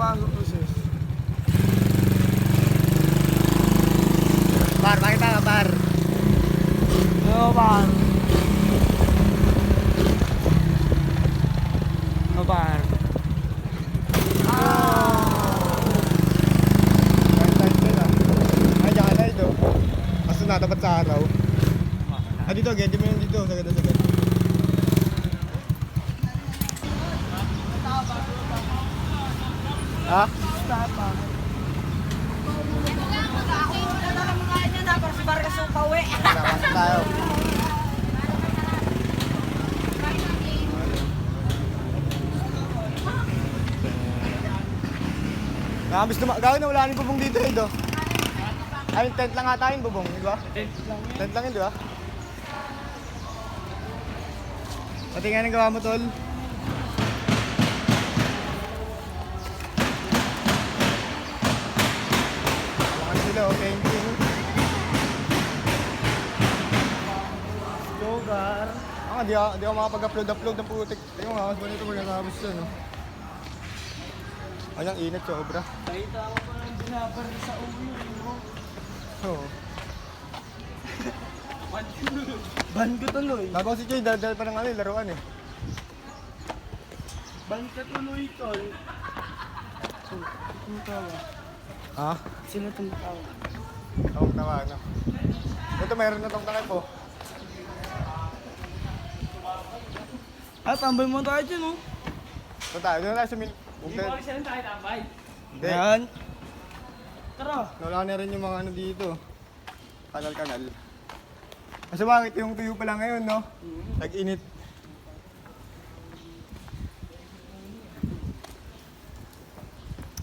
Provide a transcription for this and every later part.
pumasok ko sis. Par, makita ka par. Oo, par. Oo, par. Ay, dyan ka na ito. Kaso natapat sa araw. Ah, dito, agad. Di mo yung dito. Sagad. Ha? Tapa. Napasok tayo. Nakabis na gawin na wala rin bubong dito eh, do. Ay, tent lang ata yung bubong, di ba? Tent lang yun, di ba? Pati nga nang gawa mo, tol. Malakas sila, okay. Lugar. Di ako makapag-upload ng putik. Tingnan mo nga, mas bonito pag nakabis yun, no? Ay, ang init, sobra. Kahit ako pa lang binabar sa ulo mo. Oo. Ban ko tuloy. Bago si Choy, dahil pa ng ano, laruan eh. Ban ka tuloy, tol. Tumatawa. Ha? Sino tumatawa? Oo, tama, ano. Ito, mayroon na tong takip, oh. Ah, tambay mo tayo dyan, oh. Ito tayo, doon tayo sa mil... Hindi ko alis tayo tambay. Hindi. Yan. Tara. Nawala na rin yung mga ano dito. Kanal-kanal. Kasi bakit yung tuyo pa lang ngayon, no? Nag-init.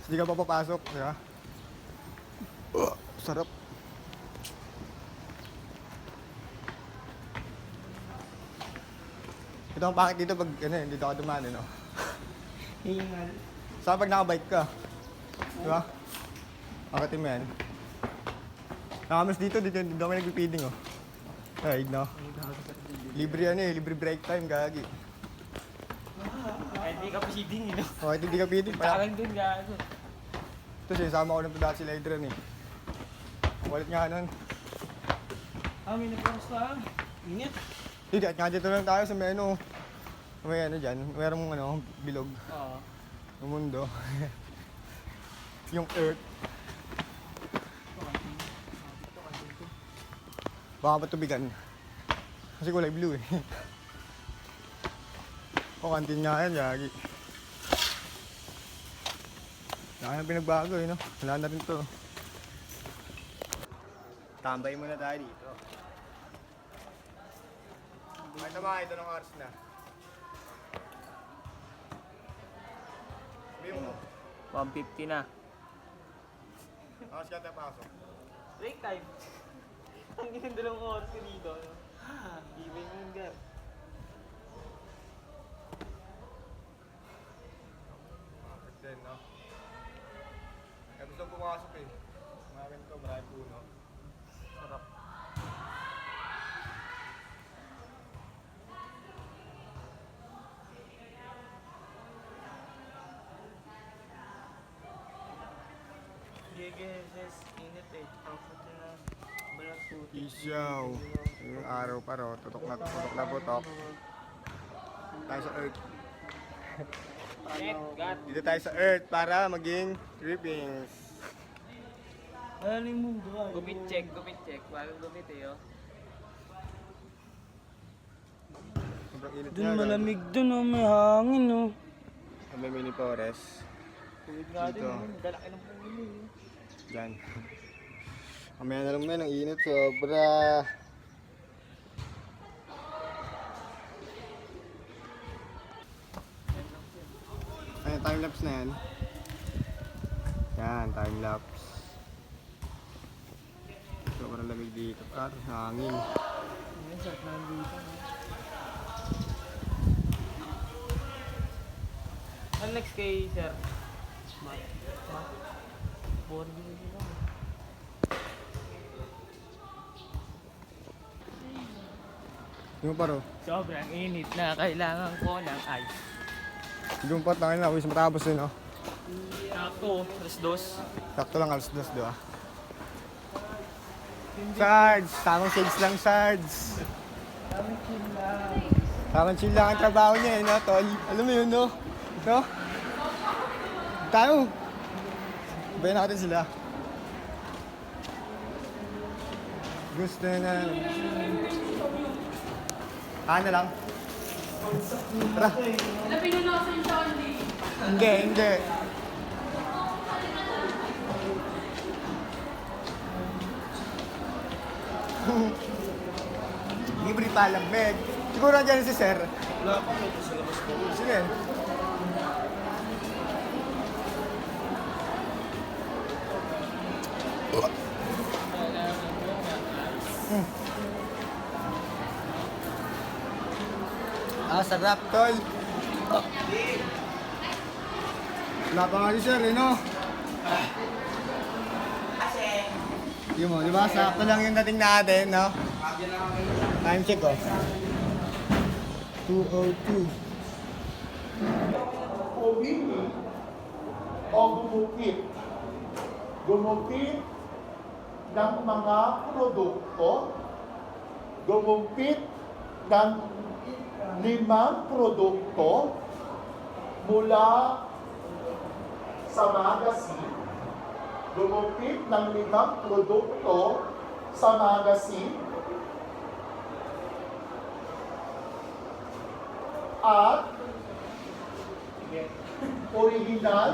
Hindi ka pa papasok, di ba? Sarap. Ito ang pakit dito pag ano, dito ka dumaan, no? Hingal. Saka pag nakabike ka. Di ba? Akitin mo yan. Nakamas dito kami nagpipiding, oh. Ay, no? Libre ano eh, libre break time, gagi. Kahit di ka proceeding, no? Oh, hindi ka piding. Parang dun, gago. Ito siya, sama ko ng dati sila Adrian eh. Walit nga nun. Ah, may nagkamusta. Init. Hindi, at nga dito lang tayo sa may ano. May ano dyan, mayroong ano, bilog. Oo. Ng mundo. Yung earth. Baka patubigan. Kasi kulay blue eh. O, kantin nga yan, yagi. Kaya pinagbago eh, no? Wala na rin to. Tambay muna tayo dito. Ay, tama, ito ng oras na. Sabihin mo. 150 na. Oras ka tayo pasok. Break time. Ang ginandalong oras ko dito. No? Even yung gap. Bakit din, no? Kaya gusto kong pumasok eh. Maraming to, marami puno. Sarap. Gegeses, init eh. Ang puti na balang puti. Isyaw. Yung araw pa ro, tutok na putok. Tayo sa earth. God. Dito tayo sa earth para maging trippings. Ano yung mundo ah? Gupit check. Bago gupit eh, oh. Sobrang init Dun nga, malamig dun oh, may hangin oh. Sa may mini forest. Tuwid nga din, Dito. dalaki ng puno eh. Diyan. Mamaya na lang men, ang init sobra. Ay, time-lapse na yan. Yan, time-lapse. Sobrang lamig dito. Hangin. Ayun, sarap na dito. Ano next kay sir? Boring din sila. Yung paro. Sobrang init na kailangan ko ng ice. Yung pa tayo na, wis matapos yun, no? Sakto, alas 2. Sakto lang alas 2, di ba? Sarge! Tamang sales lang, Sarge! Tamang chill lang ang trabaho niya eh, no, tol? Alam mo yun, no? No? Tayo! Bayan natin sila. Gusto na... Ano lang? Tara! Hindi, hindi. Libre palang, Meg. Siguro nandiyan si Sir. Wala pa ko sa labas ko. Sige. Sarap, tol. Wala pa nga si Sir, eh, no? Di mo, di ba? Sakto lang yung dating natin, no? Time check, oh. 2:02. Pumili o gumupit. Gumupit ng mga produkto, gumupit ng 5 produkto mula sa magazine, gumupit ng 5 produkto sa magazine, at original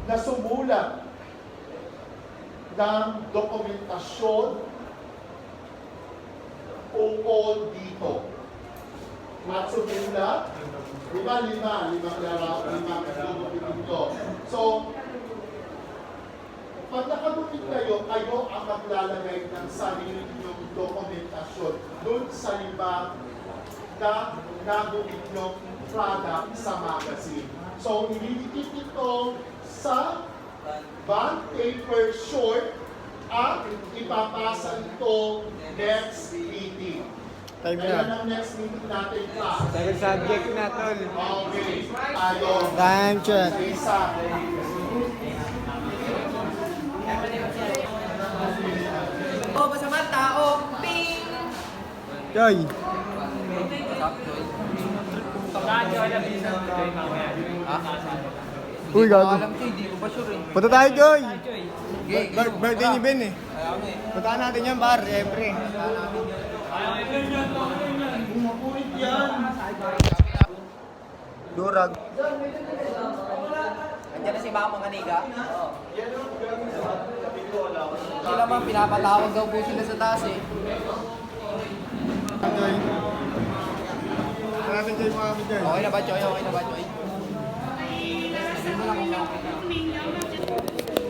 na sumulat ng dokumentasyon ukol dito. At sumulat, limang dito. So, pag nakadukit kayo ang maglalagay ng sarili niyong dokumentasyon doon sa 5 na nagukit niyong product sa magazine. So, ililikit ito sa bond paper short at ipapasa ito next meeting. Time Kaya na. ang next meeting natin pa. Second subject na, tol. Okay, tayo. Time check. Isa. Oh, masama tao. Ping! Joy. Radyo, alam niyo sa Joy mamaya. Uy, gago. Hindi ko pa sure eh. Punta tayo, Joy. Joy. Birthday ni Ben, eh. Puntaan natin yan, par. Siyempre. Makulit yan. Durag. Andiyan na si Mama Maniga. Sila man, pinapatawag daw po sila sa taas eh. Joy. Maraming Joy, mga Joy. Okay na ba, Choy? Okay na ba, Choy?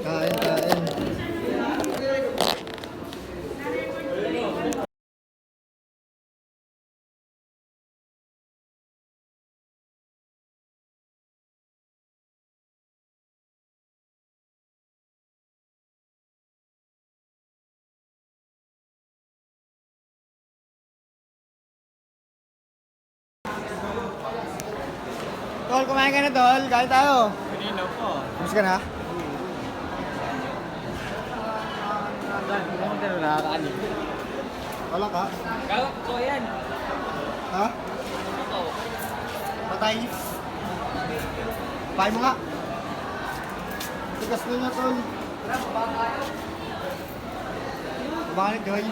Kain, kain. Tol, kumain ka na, Tol. Kain tayo. Kanino po? Kamusta ka na? Hindi mo tayo nakakaanip. Wala ka? Kala ko yan. Ha? Ako. Patay. Pahay mo nga. Tigas na niya, Tol. Bakit, Joy?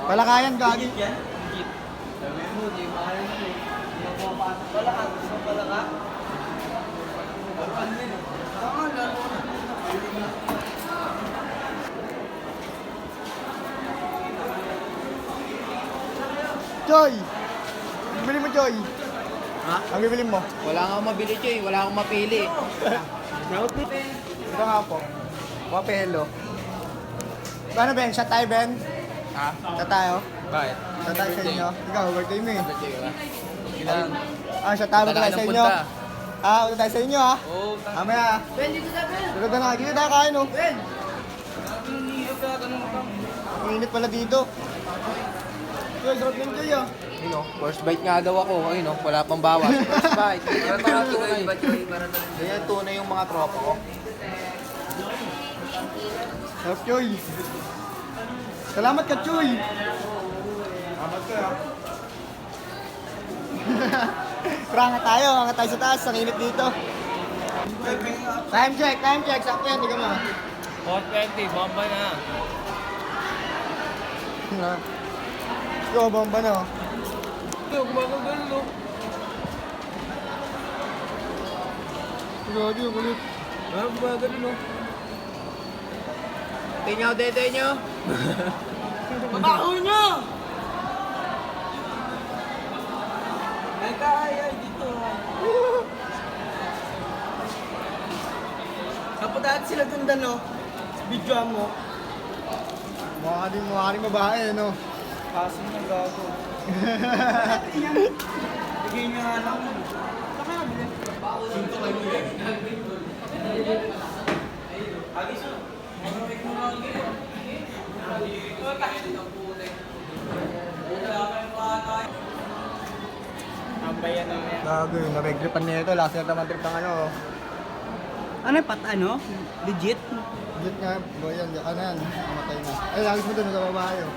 Palakayan, gagi. Yan? Git. Sabi mo, di mahal mo eh. Hindi mo pumapasok pala ka. Gusto mo pala ka? Laruan din eh. Oo, laruan. Joy! Ang bibili mo, Joy? Ha? Ang bibili mo? Wala nga akong mabili, Choy. Wala akong mapili. Ito nga po. Papelo. Paano, Ben? Shot tayo, Ben? Ha? Shot tayo? Bakit? Shot tayo sa inyo. Ikaw, birthday mo eh. Choy, ba? Ilan? Shot tayo Punta tayo ka sa ng inyo. punta. Punta tayo sa inyo, ha? Oo, Mamaya. Ben, dito na, Ben! Tulog na nga. Dito tayo kain, oh. Ben! Ganun ka. Ang init pala dito. Joy, sarap yung Joy, ah. Yun o, first bite nga daw ako. Ayun o, wala pang bawas. First bite. Para mga tunay. Ganyan tunay yung mga tropa ko. Sarap, Choy. Salamat ka, Choy. Salamat ka, ha. Angat tayo sa taas. Ang init dito. Time check. Sakto yan, tignan mo. 420, bomba na. Go, bomba na. Oh. Gumagagano, no? Grabe, ang kulit. Gumagagano, no? Tinyaw, dede nyo. Babaho nyo! Ay, kaya dito. Kapag dati sila tundan, no? Video mo. Mukha rin babae, no? Kaso nyo gago. Bigay nyo nga lang. Saka nabili. Ambayan na yan. Gago, nabegripan niya ito. Last na naman trip ng ano. Ano yung ano? Legit? Legit nga, boy yan. Diyan ka na yan. Namatay na. Ay, lagis mo doon sa babae. Oh.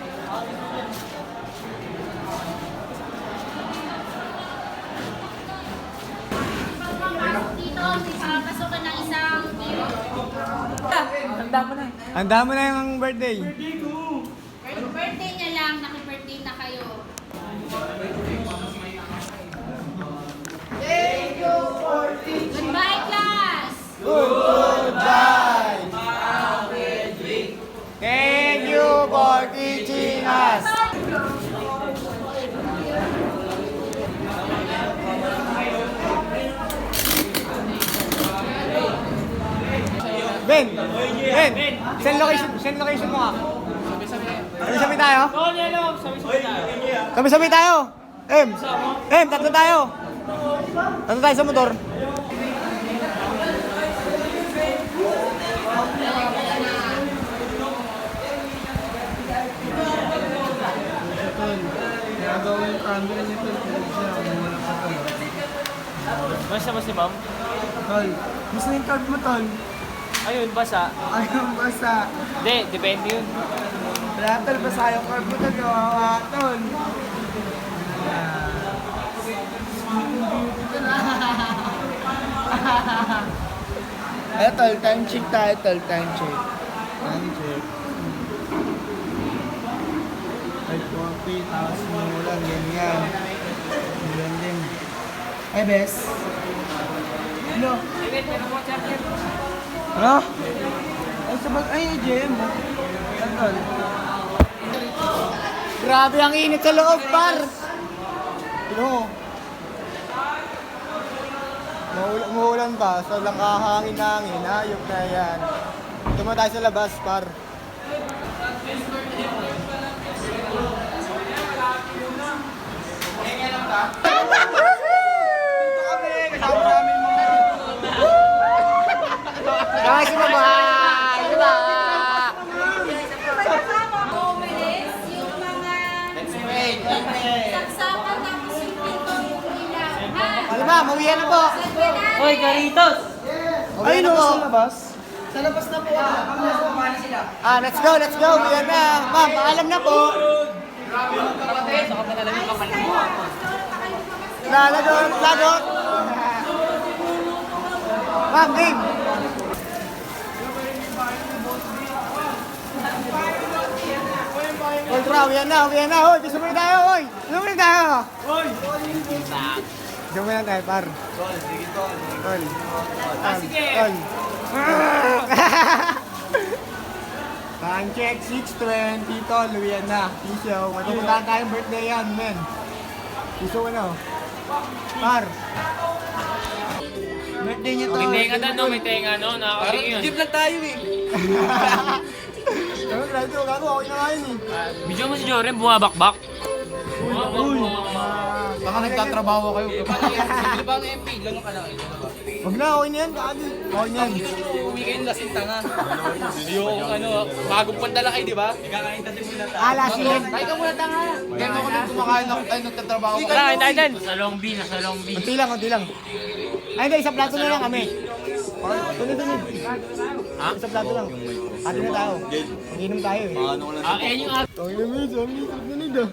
Dito, papasok ka ng isang tiro. Handa mo na yung birthday. Birthday niya lang, naki-birthday na kayo. Goodbye, class! Goodbye! Thank you for teaching us! Ben! Send location mo nga. Sabi-sabi tayo? Sabi-sabi tayo! Tatlo tayo! Tatlo tayo sa motor. Gagawin yung camera niya tol. Basta ba si ma'am? Tol, gusto yung card mo tol. Ayun, basa. Ayaw basa. Hindi, depende yun. Wala tol, basa yung card mo tol. Kawawa tol. Ay tol, time check tayo tol, time check. Time check. Ay, coffee, tapos simulan, ganyan. Ganyan din. Ay, bes. Ano? Ano? Ay, sabag, ay, JM. Tol. Grabe ang init sa loob, par! Ano? Umuulan pa, so lang kahangin-hangin, hayop na yan. Ito mo tayo sa labas, par. Guys, si Mama! Diba? Comments, yung mga saksakan tapos yung pinto yung ilaw. Ha? Diba, mawihan na po. Hoy, Garitos! Mawihan na po. Sa labas na po. Kumani sila. Let's go, mawihan na. Ma'am, paalam na po. Lagot. Ma'am, game. Ultra, uwihan na. Hoy, sumuli tayo, hoy. Sumuli na tayo, par. Tol. Time check, 6:20, tol. Uwihan na. Piso. Magpupuntahan tayong birthday yan, men. Piso ano? Par. Birthday niya to. May tenga na, no? May tenga, no? Nakakaling yun. Jeep lang tayo eh. Ano, try to. Gago, ako na nga yun eh. Video mo si Joren, bumabakbak. Uy, baka Baka nagtatrabaho kayo. Di ba ang MP? Lalo ka lang. Huwag na, okay na yan. Kagi. Okay na yan. Uwi kayo lasing tanga. Yung ano, bagong pandala kayo, di ba? Alasin. Kahit ka muna tanga. Kaya mo ako nung kumakain ako tayo nagtatrabaho. Dahil. Nasa long B. Kunti lang, kunti lang. Ay, hindi. Isang plato na lang kami. Tunid. Isang plato lang. Ate na tayo. Mag-inom tayo eh. Yan yung Okay na, Miss. Ang liit na nid ah.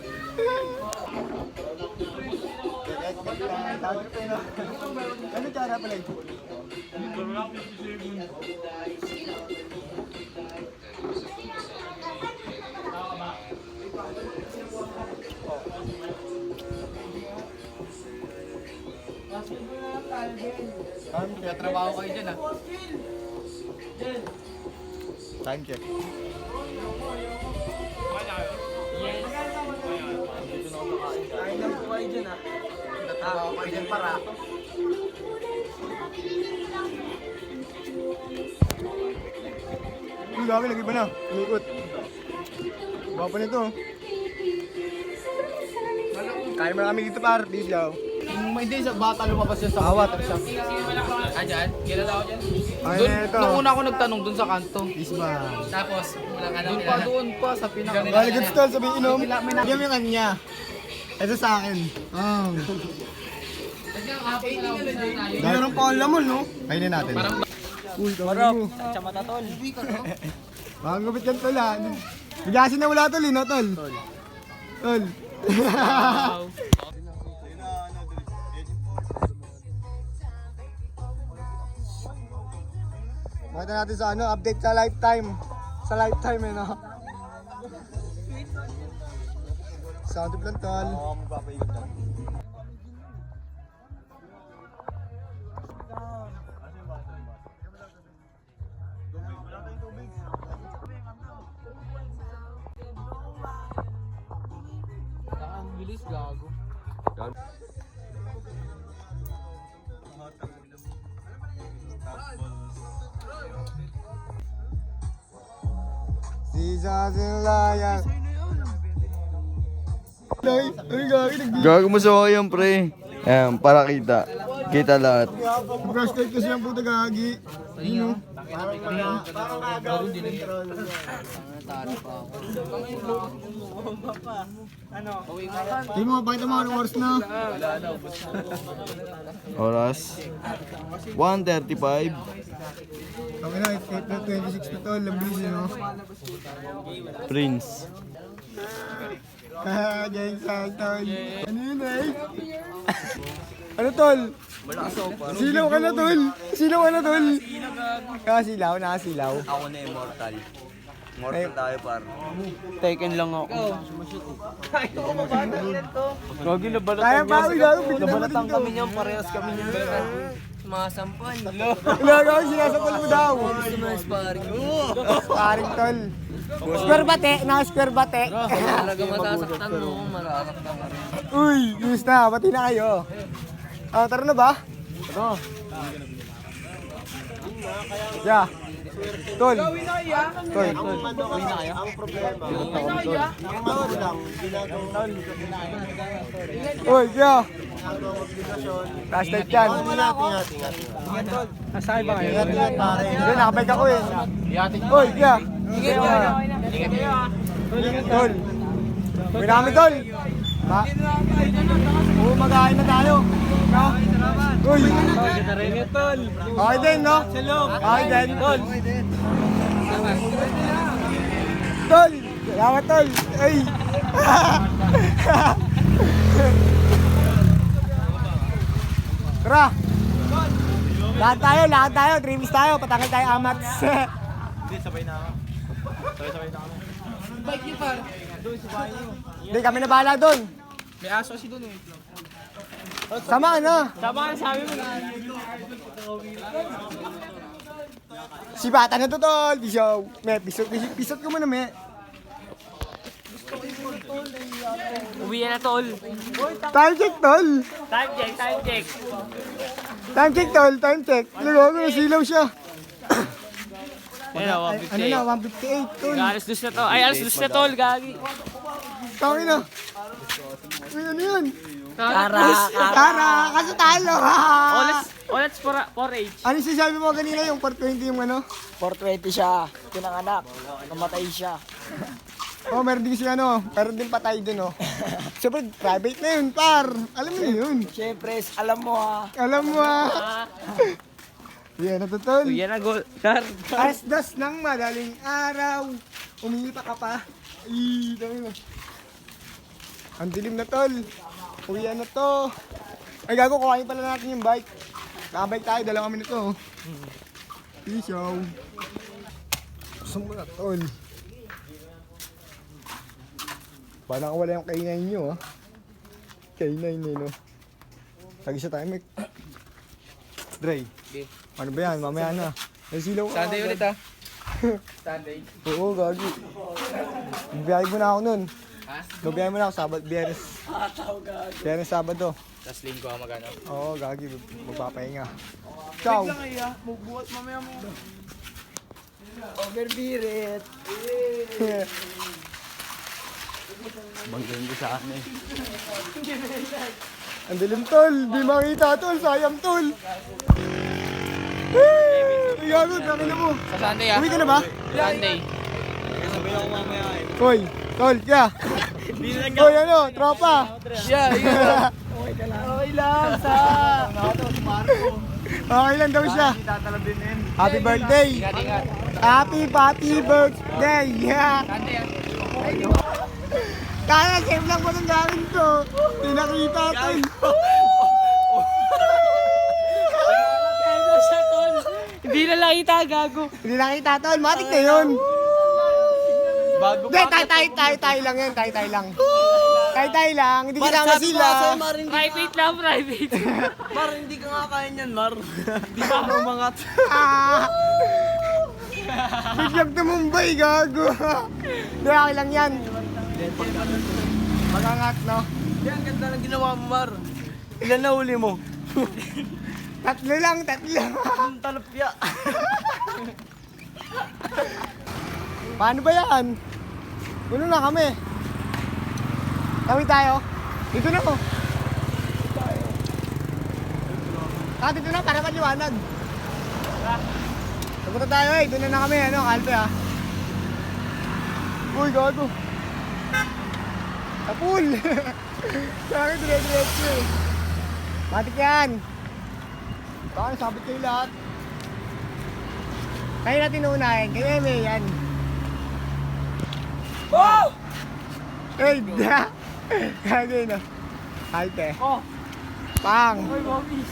Ano tsara pala ito? Nagtatrabaho kayo dyan ah. Time check. Nagtatrabaho kayo dyan para. Uy, gabi, nag-iba na. Umikot. Gwapo nito. oh. Kaya mo na kami dito par. Please daw. Hindi, sa bata lumabas yun sa Awat. Ah, dyan? Kilala ako dyan. Ay, Doon, ito. nung una ako nagtanong doon sa kanto. Isma. Tapos, doon pa sa pinaka. Bali, good stall. Sabihin inom. Bigyan mo yung kanya. Ito sa akin. Meron pa ang laman, no? Kainin natin. Uy, marap. Chamata tol. Mga gupit yan tol, ha? Bigasin na wala tol, no, tol? Tol. Makita natin sa ano, update sa lifetime. Sa lifetime, eh, no? Sound of lang, tol. Oo, magpapaikot lang. Ang bilis, gago. Jesus in lion. Ay, gagi, Gago mo sa yan, pre. Ayan, para kita. Kita lahat. Frustrate kasi ang puta gagi. Ano? Hindi mo mapakita mo anong oras na. Oras. 1:35. Okay na, 8:26 na to. Labilis yun, no? Prince. Haha, gang sa tol. Ano yun, eh? Ano, tol? Silaw ka na, tol. Silaw ka na, tol. Nakasilaw, nakasilaw. Ako na immortal. Immortal tayo par. Taken lang ako. Gagi na balat. Kaya pa, uy, gagi. Nabalatan kami niyan. Parehas kami niyan. Sumasampan. Wala ka, sinasapal mo daw. Sparring. Paring, tol. Square bate, naka-square bate. Talaga masasaktan mo. Masasaktan ka rin. Uy, yus na, bati na kayo. Ah, tara na ba? Tara. Yeah. Tol. Tol. Uy, yeah. Last night yan. Nasakay ba kayo? Hindi, nakabike ako eh. Uy, yeah. Tol. Uy na kami, tol. Ma. Oo, mag-ain na tayo. No? Uy. Okay din, no? Okay din, tol. Tol. Salamat, tol. Ay. Tara. Lahat tayo. Dreams tayo. Patanggal tayo, Amats. Bike niyo, par. Hindi, kami na bahala doon. May aso si doon eh. Sama na. Tama ka sabi mo. Si bata na to, tol. Bisaw. Me, pisot ko muna, me. Uwi na tol. Time check, tol. Time check. Time check, tol. Time check. Lalo, nasilaw siya. Ayun, Ano na, 158, tol. Alas dos na to. Ay, alas dos na tol. Gagi. Tangin na. Uy, ano yan? Tara, kaso talo. Olets 4H. Ano sinasabi mo kanina yung 420 yung ano? 420 siya. Pinanganak. Namatay siya. Oh, meron din siya ano, meron din patay dun oh. Siyempre, private na yun, par. Alam mo yun. Siyempre, alam mo ha. Alam mo ah. Yan, natutol. Uwi na goal. Car. Alas 2 ng madaling araw. Umiipa ka pa. Ay, dami mo. Ang dilim na tol. Uwi na to. Ay gago, kuhain pala natin yung bike. Nakabike tayo, 2 minuto. Oh. Peace out. Gusto mo na tol. Parang wala yung K9 nyo ah. K9 eh no. Tag-isa tayo may... Dre. Okay. Ano ba yan? Mamaya na. May silaw ka. Sunday ulit ha. Sunday. Oo, gagi. Biyahe mo na ako nun. Ha? Biyahe mo na ako Sabado, Biyernes. Biyernes, Sabado. Tapos linggo ako magano. Oo, gagi. Magpapahinga. Ciao. Magbuhat mamaya mo. Overbeat. Banggain ko sa akin eh. Ang dilim tol. Di makita tol. Sayang tol. Ay, gago. Dami na mo. Sa Sunday ha. Uwi ka na ba? Sunday. Hoy, tol. Kaya. Hoy, ano? Tropa. Siya, yun. Okay lang sa... Okay lang daw siya. Happy birthday. Ingat. Happy birthday. Yeah. Sunday ha. Kaya, save lang po ng gamit ko. Hindi nakita tol. Hindi na nakita, gago. Hindi nakita tol. Matik na yun. Bago Hindi, tayo lang yan. Tayo lang. Tayo lang. Hindi kasama sila. Private lang, private. Mar, hindi ka nga kaya niyan, Mar. Hindi pa ako umangat. Ah! Biglang tumumbay, gago. Hindi, okay lang yan. Magangat, no? Yan, ganda ng ginawa mo, Mar. Ilan na huli mo? Tatlo lang. Ang talapya. Paano ba yan? Puno na kami. Kami tayo. Dito na ko. Dito na para maliwanag. Pupunta tayo eh. Doon na kami. Ano, Kalpe ah. Uy, gago. Kapul. Sa akin, dire-diretso eh. Matik yan. Baka sabit kayo lahat. Kayo natin uunahin. Kayo may yan. Oh! Hey, da! Gagawin na. Halte. Oh, Pang! oy, Bobby.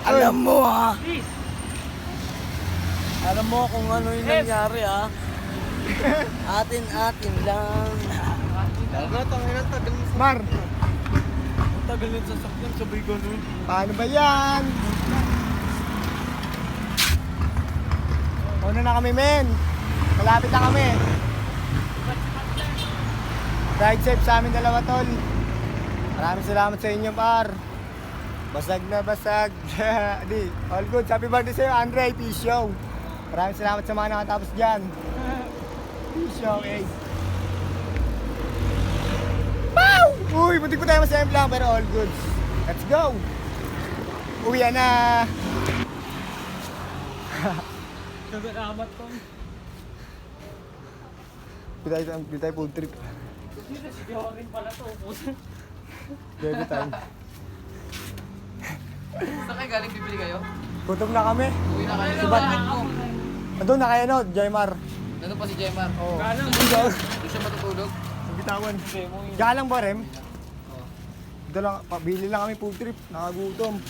Alam mo ha. Please. Alam mo kung ano yung nangyari ha. Atin lang. Mar! Tagal nun sa sakyan, sabay ganun. Paano ba yan? Una na kami, men. Malapit na kami. Ride safe sa amin dalawa, tol. Maraming salamat sa inyo, par. Basag na basag. Di, all good. Happy birthday sa'yo, Andre. Peace show. Maraming salamat sa mga nakatapos dyan. Peace show, eh. Wow! Uy, muntik pa tayo masayang pero all good. Let's go! Uwi na! Salamat ko. Pili tayo food trip. Sigaw rin pala to. Baby time. Saan kayo galing bibili kayo? Gutom na kami. Uwi na kayo. Si Bat. Andun na kayo, no? Jaymar. Nandun pa si Jemar. Oo. Galang. Hindi siya matutulog. Bitawan. Galang ba, Rem? Ito lang, pabili lang kami food trip. Nakagutom.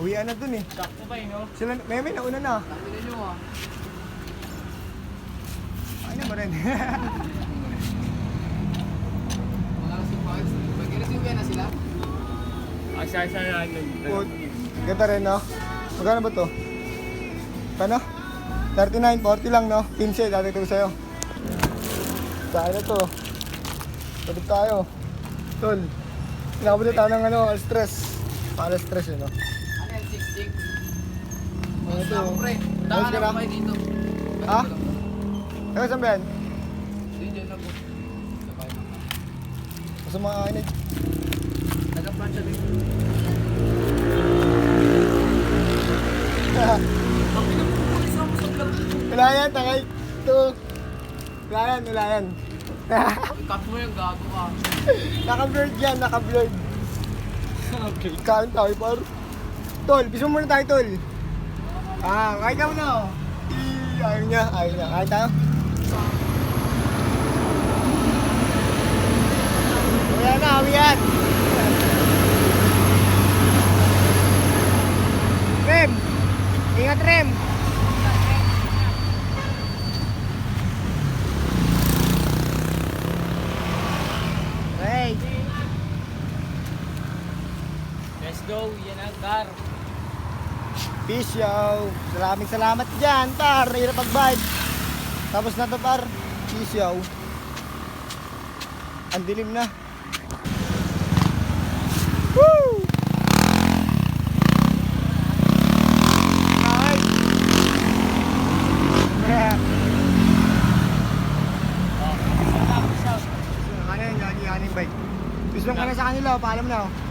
Uwian na dun eh. Sakto ba yun, no? Sila, Meme, nauna na. Tanggalin nyo ha. Ay na ba rin? Mga alas 5 hours. Mag-receive na sila. Isa-isa na lang yun. Food. Ganda rin, no? Magkano ba to? Kano? 39, 40 lang, no? 15, dati ito sa'yo. Saan na to? Tulog tayo. Tol. Nakabuli tayo ng ano, stress. Para stress yun, no? Ano yan? 6-6? Ano to? Pre, Ayos daan ka na na? kayo dito. Ha? Taga saan ba yan? Hindi dyan na po. Basta mga Wala yan, tangay. Ito. Wala yan, wala yan. Cut mo yung gago ka. Naka-blurred yan, naka-blurred. Kain tayo, par. Tol, piso muna tayo, tol. Kain ka muna, oh. Ayaw niya, ayaw niya. Kain tayo. Wala na, kami yan. Rem! Ingat, Rem! Hey! Let's go, yan ang car. Peace, yo! Maraming salamat dyan, par! Hirap mag-bike! Tapos na to, par! Peace, yo! Ang dilim na! Woo! Nice! Yeah! Ano yun, yung bike? Gusto ka na sa kanila, paalam na, oh.